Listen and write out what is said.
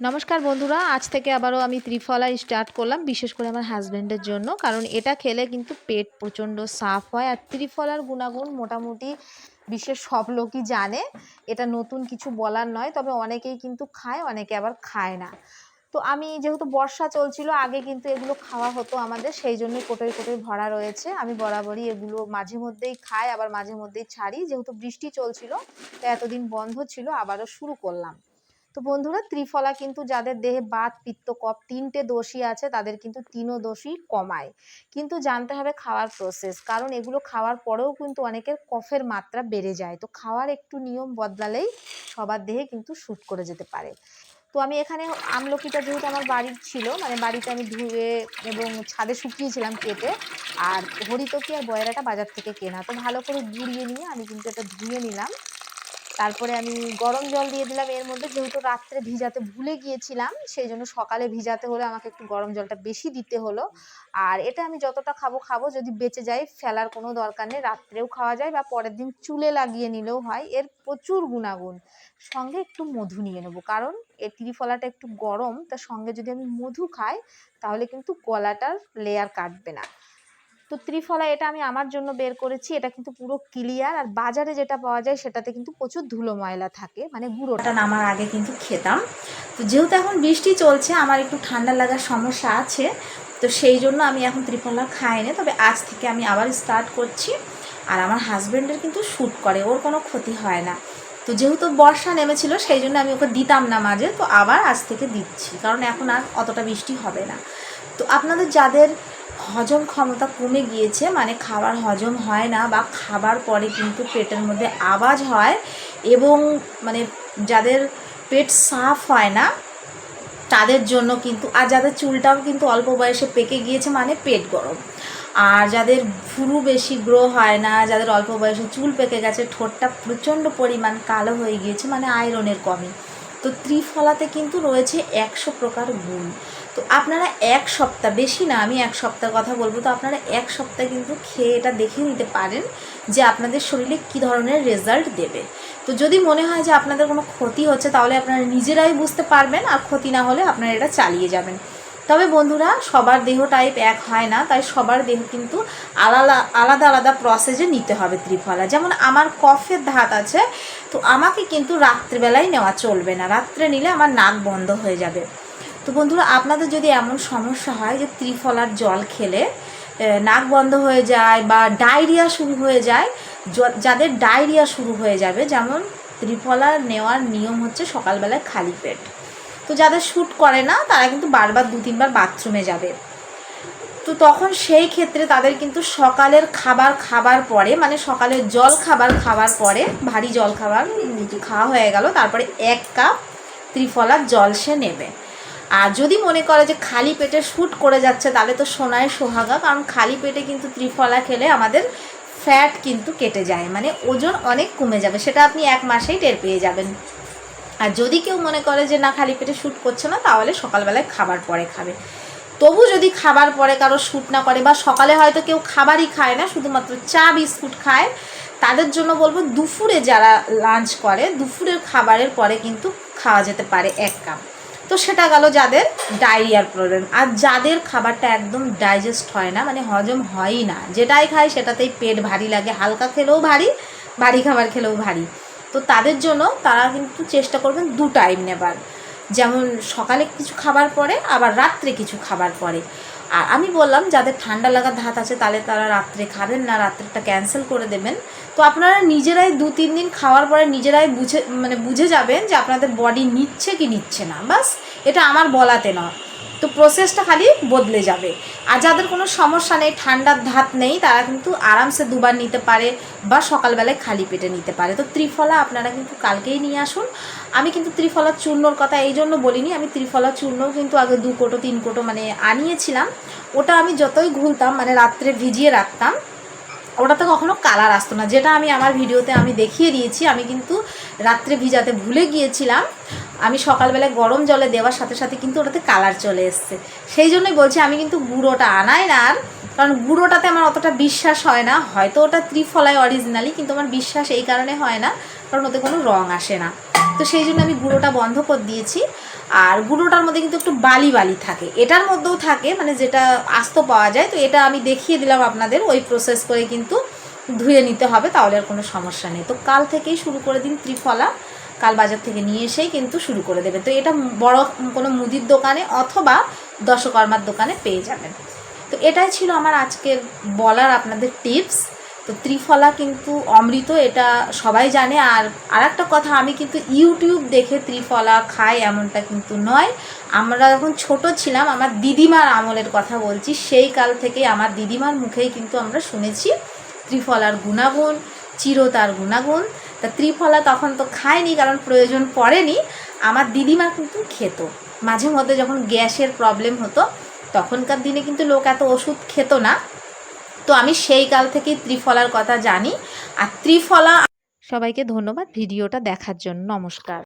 নমস্কার বন্ধুরা, আজ থেকে আবারও আমি ত্রিফলা স্টার্ট করলাম, বিশেষ করে আমার হাজব্যান্ডের জন্য। কারণ এটা খেলে কিন্তু পেট প্রচণ্ড সাফ হয়। আর ত্রিফলার গুণাগুণ মোটামুটি বিশ্বের সব লোকই জানে, এটা নতুন কিছু বলার নয়। তবে অনেকেই কিন্তু খায়, অনেকে আবার খায় না। তো আমি যেহেতু বর্ষা চলছিল, আগে কিন্তু এগুলো খাওয়া হতো আমাদের, সেই জন্য কোটোই কোটোই ভরা রয়েছে। আমি বরাবরই এগুলো মাঝে মধ্যেই খাই, আবার মাঝে মধ্যেই ছাড়ি। যেহেতু বৃষ্টি চলছিল, তো এতদিন বন্ধ ছিল, আবারও শুরু করলাম। তো বন্ধুরা, ত্রিফলা কিন্তু যাদের দেহে বাত পিত্ত কফ তিনটে দোষই আছে, তাদের কিন্তু তিনও দোষই কমায়। কিন্তু জানতে হবে খাওয়ার প্রসেস, কারণ এগুলো খাওয়ার পরেও কিন্তু অনেকের কফের মাত্রা বেড়ে যায়। তো খাওয়ার একটু নিয়ম বদলালেই সবার দেহে কিন্তু শ্যুট করে যেতে পারে। তো আমি এখানে আমলকিটা যেহেতু আমার বাড়ির ছিল, মানে বাড়িতে আমি ধুয়ে এবং ছাদে শুকিয়েছিলাম কেটে, আর হরিতকি আর বয়রাটা বাজার থেকে কেনা। তো ভালো করে গুঁড়িয়ে নিয়ে আমি কিন্তু এটা ধুয়ে নিলাম। তারপরে আমি গরম জল দিয়ে দিলাম এর মধ্যে। যেহেতু রাত্রে ভিজাতে ভুলে গিয়েছিলাম, সেই জন্য সকালে ভিজাতে হলে আমাকে একটু গরম জলটা বেশি দিতে হলো। আর এটা আমি যতটা খাবো, যদি বেঁচে যায় ফেলার কোনো দরকার নেই, রাত্রেও খাওয়া যায় বা পরের দিন চুলে লাগিয়ে নিলেও হয়। এর প্রচুর গুণাগুণ। সঙ্গে একটু মধু নিয়ে নেবো, কারণ এই ত্রিফলাটা একটু গরম, তার সঙ্গে যদি আমি মধু খাই তাহলে কিন্তু গলাটার লেয়ার কাটবে না। তো ত্রিফলা এটা আমি আমার জন্য বের করেছি, এটা কিন্তু পুরো ক্লিয়ার। আর বাজারে যেটা পাওয়া যায় সেটাতে কিন্তু প্রচুর ধুলো ময়লা থাকে, মানে গুঁড়োটা নামার আগে কিন্তু খেতাম। তো যেহেতু এখন বৃষ্টি চলছে, আমার একটু ঠান্ডা লাগার সমস্যা আছে, তো সেই জন্য আমি এখন ত্রিফলা খাই না। তবে আজ থেকে আমি আবার স্টার্ট করছি। আর আমার হাজব্যান্ডের কিন্তু শ্যুট করে, ওর কোনো ক্ষতি হয় না। তো যেহেতু বর্ষা নেমেছিল, সেই জন্য আমি ওকে দিতাম না মাঝে, তো আবার আজ থেকে দিচ্ছি, কারণ এখন আর অতটা বৃষ্টি হবে না। তো আপনাদের যাদের হজম ক্ষমতা কমে গিয়েছে, মানে খাবার হজম হয় না, বা খাবার পরে কিন্তু পেটের মধ্যে আওয়াজ হয়, এবং মানে যাদের পেট সাফ হয় না তাদের জন্য কিন্তু, আর যাদের চুলটাও কিন্তু অল্প বয়সে পেকে গিয়েছে, মানে পেট গরম, আর যাদের ভুরু বেশি গ্রো হয় না, যাদের অল্প বয়সে চুল পেকে গেছে, ঠোঁটটা প্রচণ্ড পরিমাণ কালো হয়ে গিয়েছে, মানে আয়রনের কমে, তো ত্রিফলাতে কিন্তু রয়েছে 100 প্রকার গুণ। তো আপনারা এক সপ্তাহ, বেশি না, আমি এক সপ্তাহের কথা বলবো, তো আপনারা এক সপ্তাহ কিন্তু খেয়ে এটা দেখে নিতে পারেন যে আপনাদের শরীরে কী ধরনের রেজাল্ট দেবে। তো যদি মনে হয় যে আপনাদের কোনো ক্ষতি হচ্ছে, তাহলে আপনারা নিজেরাই বুঝতে পারবেন, আর ক্ষতি না হলে আপনারা এটা চালিয়ে যাবেন। তবে বন্ধুরা, সবার দেহ টাইপ এক হয় না, তাই সবার দেহ কিন্তু আলাদা আলাদা আলাদা প্রসেসে নিতে হবে ত্রিফলা। যেমন আমার কফের ধাত আছে, তো আমাকে কিন্তু রাত্রেবেলায় নেওয়া চলবে না, রাত্রে নিলে আমার নাক বন্ধ হয়ে যাবে। তো বন্ধুরা, আপনাদের যদি এমন সমস্যা হয় যে ত্রিফলার জল খেলে নাক বন্ধ হয়ে যায় বা ডায়রিয়া শুরু হয়ে যায়, যাদের ডায়রিয়া শুরু হয়ে যাবে, যেমন ত্রিফলা নেওয়ার নিয়ম হচ্ছে সকালবেলায় খালি পেট। তো যাদের শ্যুট করে না, তারা কিন্তু বারবার 2-3 বার বাথরুমে যাবে। তো তখন সেই ক্ষেত্রে তাদের কিন্তু সকালের খাবার পরে, মানে সকালের জল খাবার পরে, ভারী জল খাবার খাওয়া হয়ে গেল, তারপরে 1 কাপ ত্রিফলার জল সে নেবে। আর যদি মনে করে যে খালি পেটে শ্যুট করে যাচ্ছে, তাহলে তো সোনায় সোহাগা, কারণ খালি পেটে কিন্তু ত্রিফলা খেলে আমাদের ফ্যাট কিন্তু কেটে যায়, মানে ওজন অনেক কমে যাবে, সেটা আপনি 1 মাসেই টের পেয়ে যাবেন। আর যদি কেউ মনে করে যে না, খালি পেটে শ্যুট করছে না, তাহলে সকালবেলায় খাবার পরে খাবে। তবু যদি খাবার পরে কারো শ্যুট না করে, বা সকালে হয়তো কেউ খাবারই খায় না, শুধুমাত্র চা বিস্কুট খায়, তাদের জন্য বলবো দুপুরে যারা লাঞ্চ করে, দুপুরের খাবারের পরে কিন্তু খাওয়া যেতে পারে 1 কাপ। তো সেটা গেল যাদের ডায়রিয়ার প্রবলেম। আর যাদের খাবারটা একদম ডাইজেস্ট হয় না, মানে হজম হয়ই না, যেটাই খায় সেটাতেই পেট ভারী লাগে, হালকা খেলেও ভারী, ভারী খাবার খেলেও ভারী, তো তাদের জন্য তারা কিন্তু চেষ্টা করবেন 2 টাইম নেবার, যেমন সকালে কিছু খাবার পরে, আবার রাত্রে কিছু খাবার পরে। আর আমি বললাম যাদের ঠান্ডা লাগার ধাত আছে, তাহলে তারা রাত্রে খাবেন না, রাত্রেটা ক্যান্সেল করে দেবেন। তো আপনারা নিজেরাই 2-3 দিন খাওয়ার পরে নিজেরাই বুঝে যাবেন যে আপনাদের বডি নিচ্ছে কি নিচ্ছে না, বাস, এটা আমার বলাতে নয়। তো প্রসেসটা খালি বদলে যাবে। আর যাদের কোনো সমস্যা নেই, ঠান্ডার ধাত নেই, তারা কিন্তু আরামসে 2 বার নিতে পারে, বা সকালবেলায় খালি পেটে নিতে পারে। তো ত্রিফলা আপনারা কিন্তু কালকেই নিয়ে আসুন। আমি কিন্তু ত্রিফলার চূর্ণর কথা এই জন্য বলিনি, আমি ত্রিফলার চূর্ণও কিন্তু আগে 2 কোটো 3 কোটো মানে আনিয়েছিলাম। ওটা আমি যতই ঘুলতাম, মানে রাত্রে ভিজিয়ে রাখতাম, ওটাতে কখনো কালার আসতো না, যেটা আমি আমার ভিডিওতে আমি দেখিয়ে দিয়েছি। আমি কিন্তু রাত্রে ভিজাতে ভুলে গিয়েছিলাম, আমি সকালবেলায় গরম জলে দেওয়ার সাথে সাথে কিন্তু ওটাতে কালার চলে এসছে। সেই জন্যই বলছি, আমি কিন্তু গুঁড়োটা আনাই না আর, কারণ গুঁড়োটাতে আমার অতটা বিশ্বাস হয় না। হয়তো ওটা ত্রিফলায় অরিজিনালি, কিন্তু আমার বিশ্বাস এই কারণে হয় না, কারণ ওতে কোনো রং আসে না। তো সেই জন্য আমি গুঁড়োটা বন্ধ করে দিয়েছি। আর গুঁড়োটার মধ্যে কিন্তু একটু বালি বালি থাকে, এটার মধ্যেও থাকে, মানে যেটা আস্ত পাওয়া যায়। তো এটা আমি দেখিয়ে দিলাম আপনাদের, ওই প্রসেস করে কিন্তু ধুয়ে নিতে হবে, তাহলে আর কোনো সমস্যা নেই। তো কাল থেকেই শুরু করে দিন ত্রিফলা, কাল বাজার থেকে নিয়ে এসেই কিন্তু শুরু করে দেবেন। তো এটা বড় কোনো মুদির দোকানে অথবা দশকর্মার দোকানে পেয়ে যাবেন। তো এটাই ছিল আমার আজকের বলার আপনাদের টিপস। তো ত্রিফলা কিন্তু অমৃত, এটা সবাই জানে। আর একটা কথা, আমি কিন্তু ইউটিউব দেখে ত্রিফলা খাই এমনটা কিন্তু নয়। আমরা যখন ছোট ছিলাম, আমার দিদিমার আমলের কথা বলছি, সেই কাল থেকে আমার দিদিমার মুখেই কিন্তু আমরা শুনেছি ত্রিফলার গুণাগুণ, চিরতার গুণাগুণ। তা ত্রিফলা তখন তো খায়নি, কারণ প্রয়োজন পড়েনি। আমার দিদিমা কিন্তু খেত মাঝে মধ্যে, যখন গ্যাসের প্রবলেম হতো। তখনকার দিনে কিন্তু লোক এত ওষুধ খেত না। তো আমি সেই কাল থেকেই ত্রিফলার কথা জানি। আর ত্রিফলা, সবাইকে ধন্যবাদ ভিডিওটা দেখার জন্য। নমস্কার।